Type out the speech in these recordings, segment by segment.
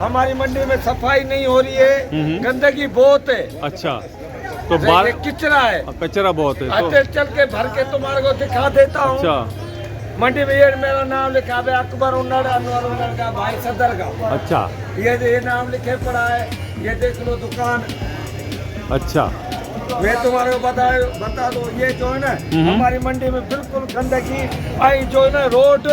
हमारी मंडी में सफाई नहीं हो रही है, गंदगी बहुत है। अच्छा, तो बाहर किचरा है, कचरा बहुत है तो चल के भर के तुम्हारे को दिखा देता हूँ। अच्छा, मंडी में ये मेरा नाम लिखा है अकबर उन्नड़ अनवर उन्नड़ का भाई सदर का। अच्छा, ये नाम लिखे पड़ा है, ये देख लो दुकान। अच्छा, मैं तुम्हारे को बता दो, ये जो है ना हमारी मंडी में बिल्कुल गंदगी आई, जो है ना रोड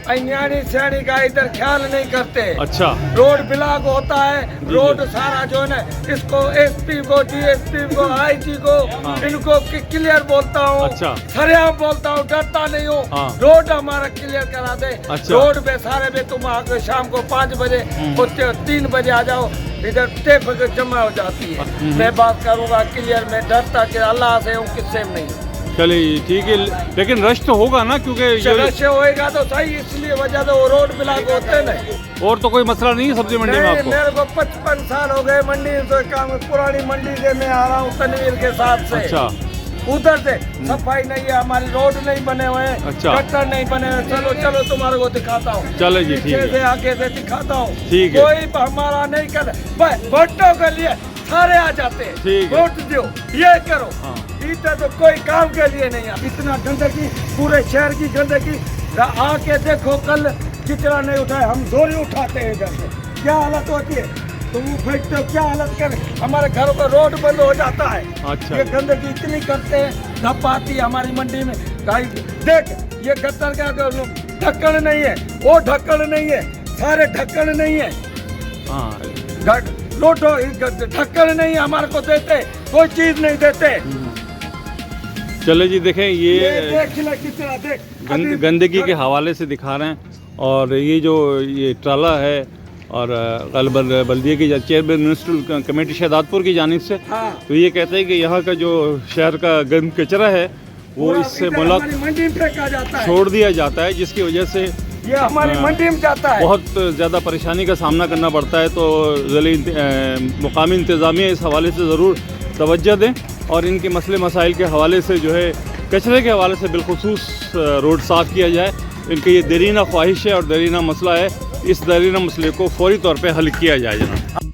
न्याणी श्याणी का इधर ख्याल नहीं करते। अच्छा, रोड ब्लॉक होता है, रोड सारा जो है ना इसको एसपी को डीएसपी को आईजी को इनको क्लियर बोलता हूँ। अच्छा, सरेआम बोलता हूँ, डरता नहीं हूँ। रोड हमारा क्लियर करा दे। अच्छा, रोड पे सारे पे तुम आके शाम को 5 बजे 3 बजे आ जाओ, इधर टेप जमा हो जाती है। मैं बात करूँगा क्लियर, मैं डरता कि अल्लाह से हूँ, किससे नहीं। चलिए ठीक है, लेकिन रश तो होगा ना, क्योंकि रश होएगा तो सही, इसलिए वजह से वो रोड ब्लॉक होते नहीं। और तो कोई मसला नहीं है सब्जी मंडी में आपको? मेरे को 55 साल हो गए मंडी से काम, पुरानी मंडी से मैं आ रहा हूँ तनवीर के साथ से। अच्छा, उधर से सफाई नहीं है, हमारी रोड नहीं बने हुए हैं। अच्छा, गटर नहीं बने हुए। चलो चलो तुम्हारे को दिखाता हूँ। चलो जी, ठीक है, आगे से दिखाता हूँ। ठीक है। कोई हमारा नहीं कर, वोटों के लिए सारे आ जाते हैं, ठीक है, वोट दो, ये करो। हाँ। इतना तो कोई काम के लिए नहीं है। इतना गंदगी, पूरे शहर की गंदगी। आके देखो, कल किचरा नहीं उठाए, हम जोरी उठाते हैं इधर से। क्या हालत होती है, तुम फेंकते हो, क्या हालत कर, हमारे घरों का रोड बंद हो जाता है। अच्छा, ये गंदगी इतनी करते हैं, धप आती है हमारी मंडी में। देख, ये गटर का ढक्कन नहीं है, वो ढक्कन नहीं है, सारे ढक्कन नहीं है। हाँ, लोटो ढक्कन नहीं हमारे को देते, कोई चीज नहीं देते। चलो जी, देखें ये देख गंदगी के हवाले से दिखा रहे हैं। और ये ट्राला है, और बल्दिया की चेयरमैन म्यूनिसिपल कमेटी शहदादपुर की जानिब से, तो ये कहते हैं कि यहाँ का जो शहर का गंद कचरा है वो इससे मंडी में फेंका जाता है, छोड़ दिया जाता है, जिसकी वजह से ये हमारी मंडी में जाता है। बहुत ज़्यादा परेशानी का सामना करना पड़ता है। तो मुकामी इंतज़ामिया इस हवाले से ज़रूर तवज्जो दें, और इनके मसले मसाइल के हवाले से जो है कचरे के हवाले से बिलखुसूस रोड साफ़ किया जाए। इनकी ये देरीना ख्वाहिश है और देरीना मसला है, इस देरीना मसले को फौरी तौर पे हल किया जाए जनाब।